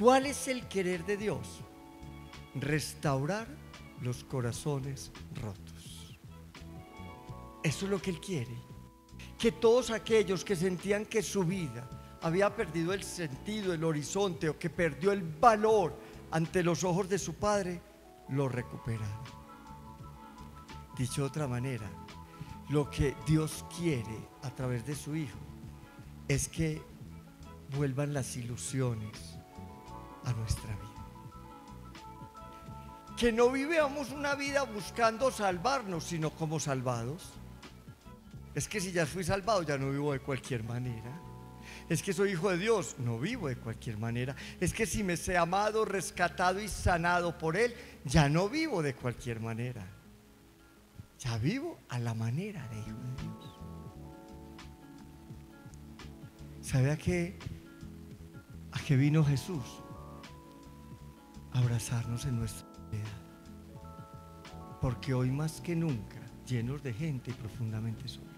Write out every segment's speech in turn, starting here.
¿Cuál es el querer de Dios? Restaurar los corazones rotos. Eso es lo que Él quiere. Que todos aquellos que sentían que su vida había perdido el sentido, el horizonte, o que perdió el valor ante los ojos de su Padre, lo recuperaran. Dicho de otra manera, lo que Dios quiere a través de su Hijo es que vuelvan las ilusiones a nuestra vida. Que no vivamos una vida buscando salvarnos, sino como salvados. Es que si ya fui salvado, ya no vivo de cualquier manera. Es que soy hijo de Dios, no vivo de cualquier manera. Es que si me sé amado, rescatado y sanado por Él, ya no vivo de cualquier manera. Ya vivo a la manera de hijo de Dios. ¿Sabe a qué vino Jesús? A abrazarnos en nuestra soledad. Porque hoy más que nunca, llenos de gente y profundamente solos.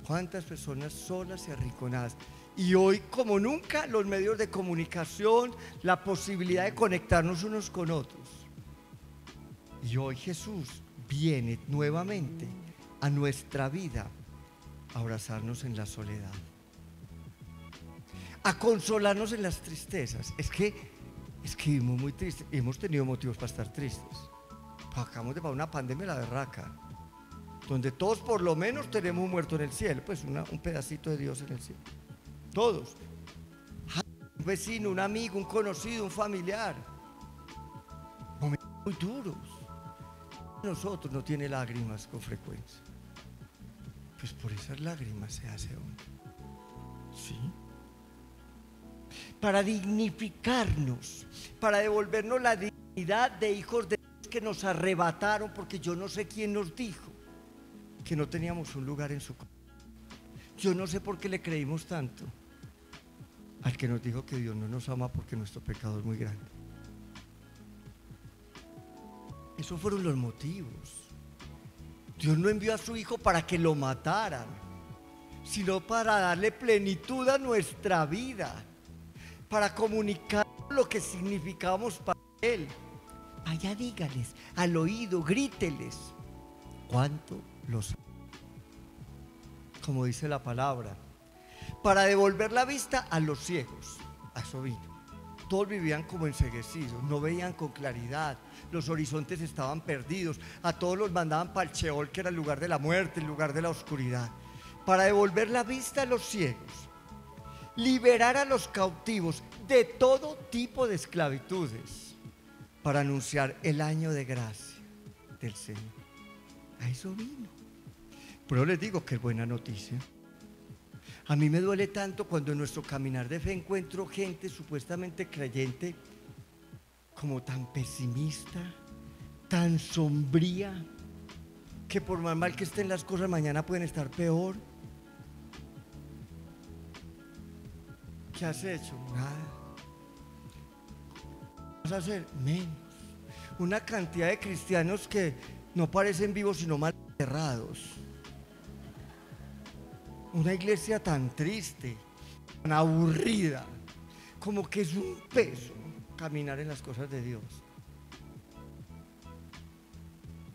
¿Cuántas personas solas y arrinconadas? Y hoy como nunca los medios de comunicación, la posibilidad de conectarnos unos con otros. Y hoy Jesús viene nuevamente a nuestra vida a abrazarnos en la soledad, a consolarnos en las tristezas. Es que vivimos muy tristes y hemos tenido motivos para estar tristes. Acabamos de pasar una pandemia la berraca, donde todos por lo menos tenemos un muerto en el cielo, pues un pedacito de Dios en el cielo. Todos. Un vecino, un amigo, un conocido, un familiar. Momentos muy duros. Nosotros no tiene lágrimas con frecuencia. Pues por esas lágrimas se hace hombre. ¿Sí? Para dignificarnos, para devolvernos la dignidad de hijos de Dios que nos arrebataron, porque yo no sé quién nos dijo que no teníamos un lugar en su corazón. Yo no sé por qué le creímos tanto al que nos dijo que Dios no nos ama porque nuestro pecado es muy grande. Esos fueron los motivos. Dios no envió a su Hijo para que lo mataran, sino para darle plenitud a nuestra vida, para comunicar lo que significamos para Él. Vaya, dígales al oído, gríteles cuánto los ama. Como dice la palabra, para devolver la vista a los ciegos. A eso vino. Todos vivían como enceguecidos, no veían con claridad, los horizontes estaban perdidos, a todos los mandaban para el Sheol, que era el lugar de la muerte, el lugar de la oscuridad. Para devolver la vista a los ciegos, liberar a los cautivos de todo tipo de esclavitudes, para anunciar el año de gracia del Señor. A eso vino. Pero les digo que es buena noticia. A mí me duele tanto cuando en nuestro caminar de fe encuentro gente supuestamente creyente como tan pesimista, tan sombría, que por más mal que estén las cosas mañana pueden estar peor. ¿Qué has hecho? Nada. ¿Qué vas a hacer? Menos. Una cantidad de cristianos que no parecen vivos sino mal enterrados. Una iglesia tan triste, tan aburrida, como que es un peso caminar en las cosas de Dios.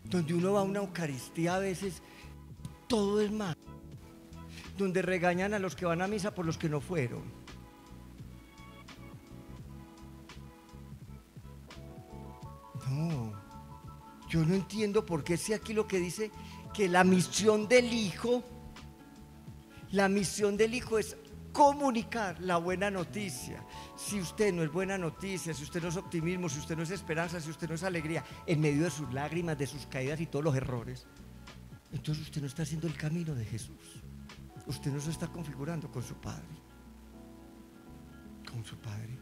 Donde uno va a una Eucaristía a veces, todo es mal. Donde regañan a los que van a misa por los que no fueron. No, yo no entiendo por qué si aquí lo que dice que la misión del Hijo es comunicar la buena noticia. Si usted no es buena noticia, si usted no es optimismo, si usted no es esperanza, si usted no es alegría, en medio de sus lágrimas, de sus caídas y todos los errores, entonces usted no está haciendo el camino de Jesús. Usted no se está configurando con su Padre. Con su Padre.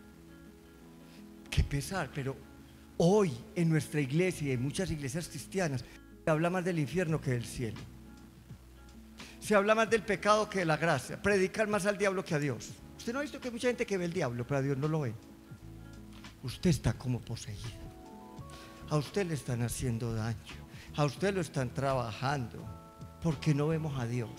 Qué pesar, pero hoy en nuestra iglesia y en muchas iglesias cristianas se habla más del infierno que del cielo. Se habla más del pecado que de la gracia. Predican más al diablo que a Dios. Usted no ha visto que hay mucha gente que ve el diablo, pero a Dios no lo ve. Usted está como poseído. A usted le están haciendo daño. A usted lo están trabajando. Porque no vemos a Dios.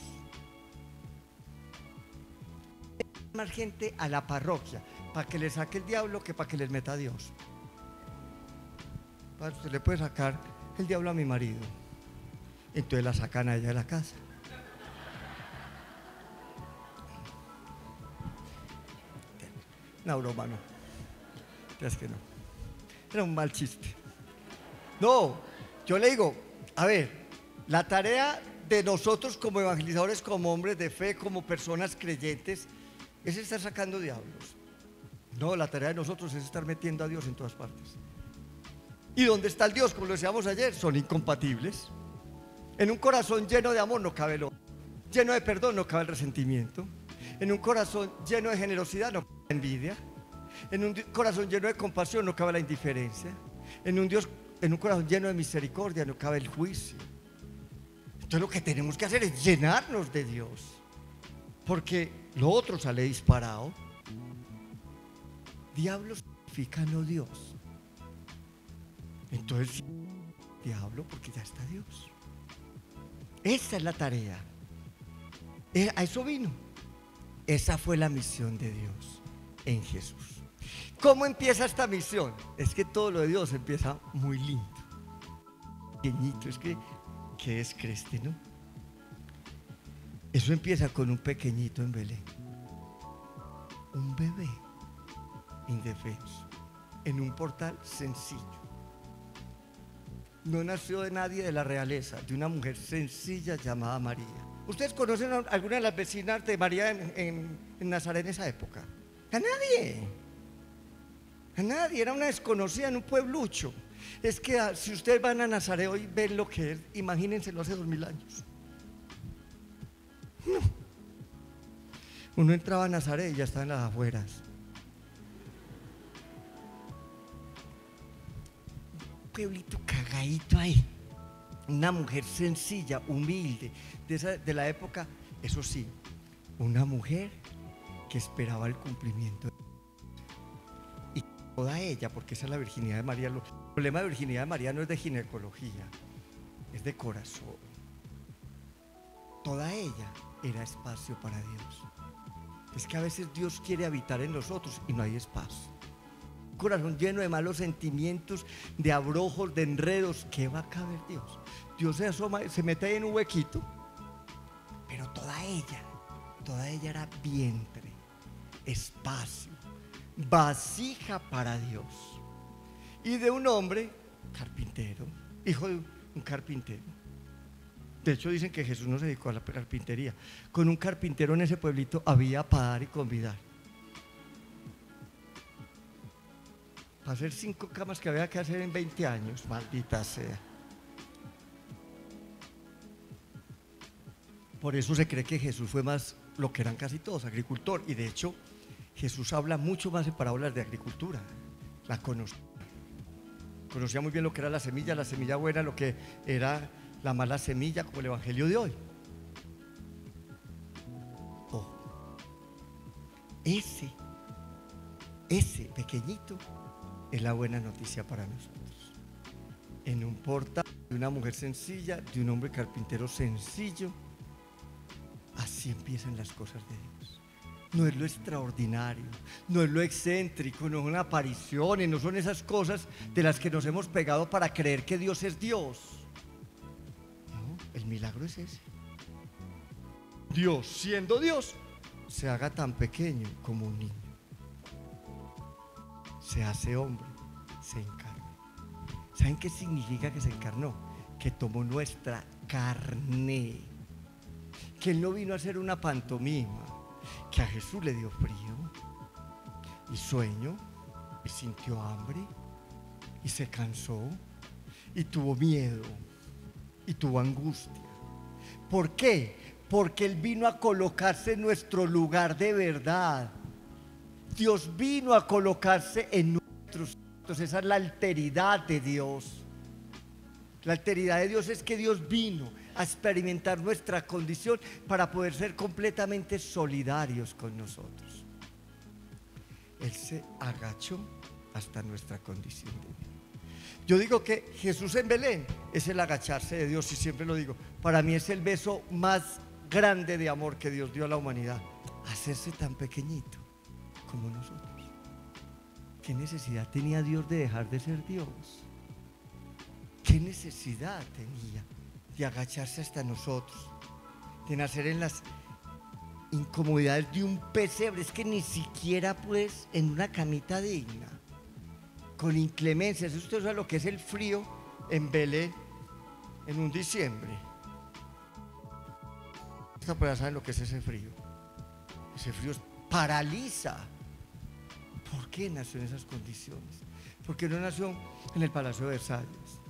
más gente a la parroquia para que le saque el diablo que para que les meta a Dios. Usted le puede sacar el diablo a mi marido, entonces la sacan a ella de la casa. No, broma, no. Es que no. Era un mal chiste. No, yo le digo, a ver, la tarea de nosotros como evangelizadores, como hombres de fe, como personas creyentes, es estar sacando diablos. No, la tarea de nosotros es estar metiendo a Dios en todas partes. ¿Y dónde está el Dios? Como lo decíamos ayer, son incompatibles. En un corazón lleno de amor no cabe el odio. Lleno de perdón no cabe el resentimiento. En un corazón lleno de generosidad no cabe la envidia. En un corazón lleno de compasión no cabe la indiferencia. En un corazón lleno de misericordia no cabe el juicio. Entonces lo que tenemos que hacer es llenarnos de Dios, porque lo otro sale disparado. Diablo significa no Dios. Entonces diablo porque ya está Dios. Esa es la tarea. A eso vino. Esa fue la misión de Dios en Jesús. ¿Cómo empieza esta misión? Es que todo lo de Dios empieza muy lindo, pequeñito. Es que ¿qué es Creste, no? Eso empieza con un pequeñito en Belén, un bebé indefenso, en un portal sencillo. No nació de nadie de la realeza, de una mujer sencilla llamada María. ¿Ustedes conocen a alguna de las vecinas de María en Nazaret en esa época? A nadie. A nadie, era una desconocida en un pueblucho. Es que si ustedes van a Nazaret hoy, ven lo que es, imagínenselo hace 2000 años. No. Uno entraba a Nazaret y ya estaba en las afueras. Un pueblito cagadito ahí. Una mujer sencilla, humilde, de la época, eso sí, una mujer que esperaba el cumplimiento. Y toda ella, porque esa es la virginidad de María. El problema de virginidad de María no es de ginecología, es de corazón. Toda ella era espacio para Dios. Es que a veces Dios quiere habitar en nosotros y no hay espacio. Un corazón lleno de malos sentimientos, de abrojos, de enredos. ¿Qué va a caber Dios? Dios se asoma, se mete ahí en un huequito, pero toda ella era vientre, espacio, vasija para Dios. Y de un hombre carpintero, hijo de un carpintero. De hecho dicen que Jesús no se dedicó a la carpintería. Con un carpintero en ese pueblito había para dar y convidar. Para hacer 5 camas que había que hacer en 20 años, maldita sea. Por eso se cree que Jesús fue más lo que eran casi todos, agricultor. Y de hecho Jesús habla mucho más en parábolas de agricultura. La conocía muy bien lo que era la semilla buena, lo que era la mala semilla, como el evangelio de hoy. Ese pequeñito es la buena noticia para nosotros. En un portal de una mujer sencilla, de un hombre carpintero sencillo, así empiezan las cosas de Dios. No es lo extraordinario, no es lo excéntrico, no es una aparición, y no son esas cosas de las que nos hemos pegado para creer que Dios es Dios. No, el milagro es ese. Dios, siendo Dios, se haga tan pequeño como un niño. Se hace hombre, se encarna. ¿Saben qué significa que se encarnó? Que tomó nuestra carne. Que Él no vino a hacer una pantomima, que a Jesús le dio frío y sueño y sintió hambre y se cansó y tuvo miedo y tuvo angustia. ¿Por qué? Porque Él vino a colocarse en nuestro lugar de verdad. Dios vino a colocarse en nosotros. Entonces esa es la alteridad de Dios. La alteridad de Dios es que Dios vino a experimentar nuestra condición para poder ser completamente solidarios con nosotros. Él se agachó hasta nuestra condición de Dios. Yo digo que Jesús en Belén es el agacharse de Dios, y siempre lo digo, para mí es el beso más grande de amor que Dios dio a la humanidad. hacerse tan pequeñito como nosotros. ¿Qué necesidad tenía Dios de dejar de ser Dios? ¿Qué necesidad tenía de agacharse hasta nosotros? De nacer en las incomodidades de un pesebre. Es que ni siquiera pues en una camita digna, con inclemencias. Usted sabe lo que es el frío en Belén en un diciembre. Esta persona sabe lo que es ese frío. Ese frío paraliza. ¿Por qué nació en esas condiciones? ¿Por qué no nació en el Palacio de Versalles?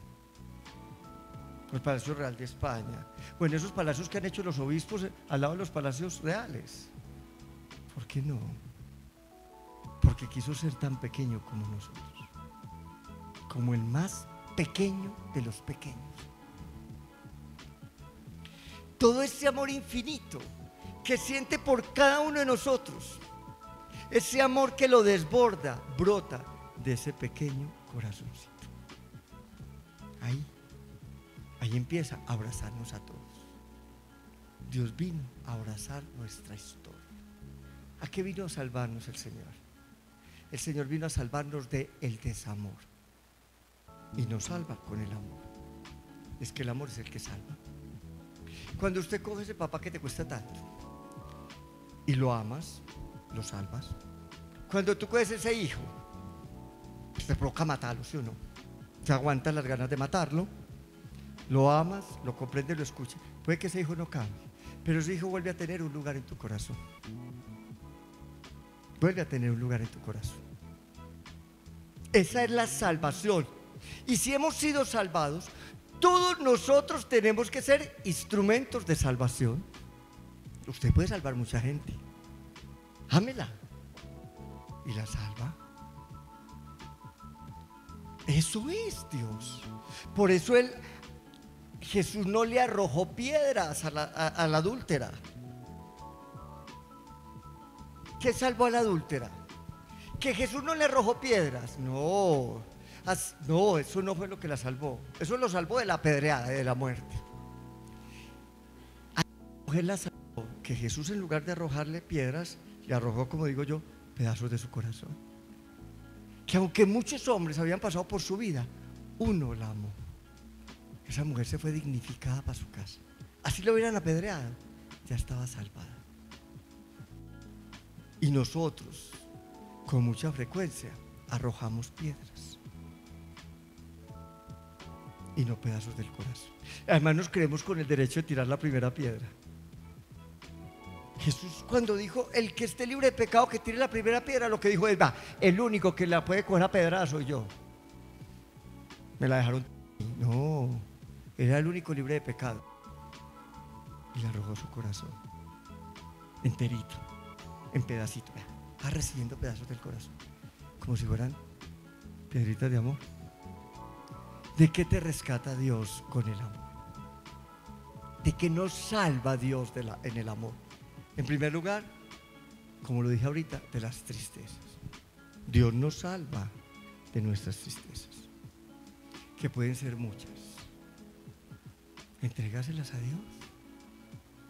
O el Palacio Real de España, o en esos palacios que han hecho los obispos al lado de los palacios reales. ¿Por qué no? Porque quiso ser tan pequeño como nosotros, como el más pequeño de los pequeños. Todo ese amor infinito que siente por cada uno de nosotros, ese amor que lo desborda, brota de ese pequeño corazoncito. Ahí empieza a abrazarnos a todos. Dios vino a abrazar nuestra historia. ¿A qué vino a salvarnos el Señor? El Señor vino a salvarnos del desamor y nos salva con el amor. Es que el amor es el que salva. Cuando usted coge ese papá que te cuesta tanto y lo amas, lo salvas. Cuando tú coges ese hijo, pues te provoca matarlo, ¿sí o no? Te aguantas las ganas de matarlo. Lo amas, lo comprendes, lo escuchas. Puede que ese hijo no cambie, pero ese hijo vuelve a tener un lugar en tu corazón. Vuelve a tener un lugar en tu corazón. Esa es la salvación. Y si hemos sido salvados, todos nosotros tenemos que ser instrumentos de salvación. Usted puede salvar mucha gente. Ámela y la salva. Eso es Dios. Por eso Jesús no le arrojó piedras a la adúltera. ¿Qué salvó a la adúltera? Que Jesús no le arrojó piedras. No, eso no fue lo que la salvó. Eso lo salvó de la apedreada, de la muerte. A la mujer la salvó, que Jesús en lugar de arrojarle piedras, le arrojó, como digo yo, pedazos de su corazón. Que aunque muchos hombres habían pasado por su vida, uno la amó. Esa mujer se fue dignificada para su casa. Así lo hubieran apedreado, ya estaba salvada. Y nosotros, con mucha frecuencia, arrojamos piedras y no pedazos del corazón. Además nos creemos con el derecho de tirar la primera piedra. Jesús, cuando dijo el que esté libre de pecado que tire la primera piedra, lo que dijo es: va, el único que la puede coger a pedrada soy yo. Me la dejaron. No, era el único libre de pecado. Y le arrojó su corazón enterito, en pedacitos. Va recibiendo pedazos del corazón, como si fueran piedritas de amor. ¿De qué te rescata Dios con el amor? ¿De qué nos salva Dios en el amor? En primer lugar, como lo dije ahorita, de las tristezas. Dios nos salva de nuestras tristezas, que pueden ser muchas. Entrégaselas a Dios.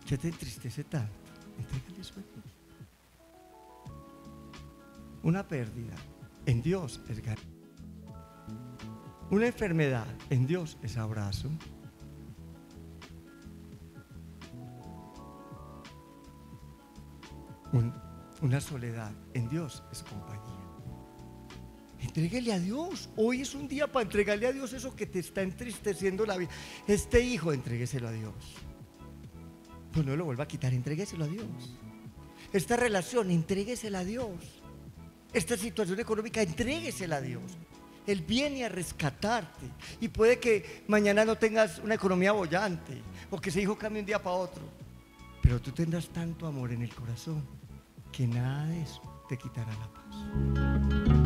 ¿Qué te entristece tanto? Entrégale eso a Dios. Una pérdida en Dios es ganancia. Una enfermedad en Dios es abrazo. Una soledad en Dios es compañía. Entréguele a Dios. Hoy es un día para entregarle a Dios eso que te está entristeciendo la vida. Este hijo, entrégueselo a Dios. Pues no lo vuelva a quitar, entrégueselo a Dios. Esta relación, entréguesela a Dios. Esta situación económica, entréguesela a Dios. Él viene a rescatarte. Y puede que mañana no tengas una economía bollante, o que ese hijo cambie un día para otro, pero tú tendrás tanto amor en el corazón que nada de eso te quitará la paz.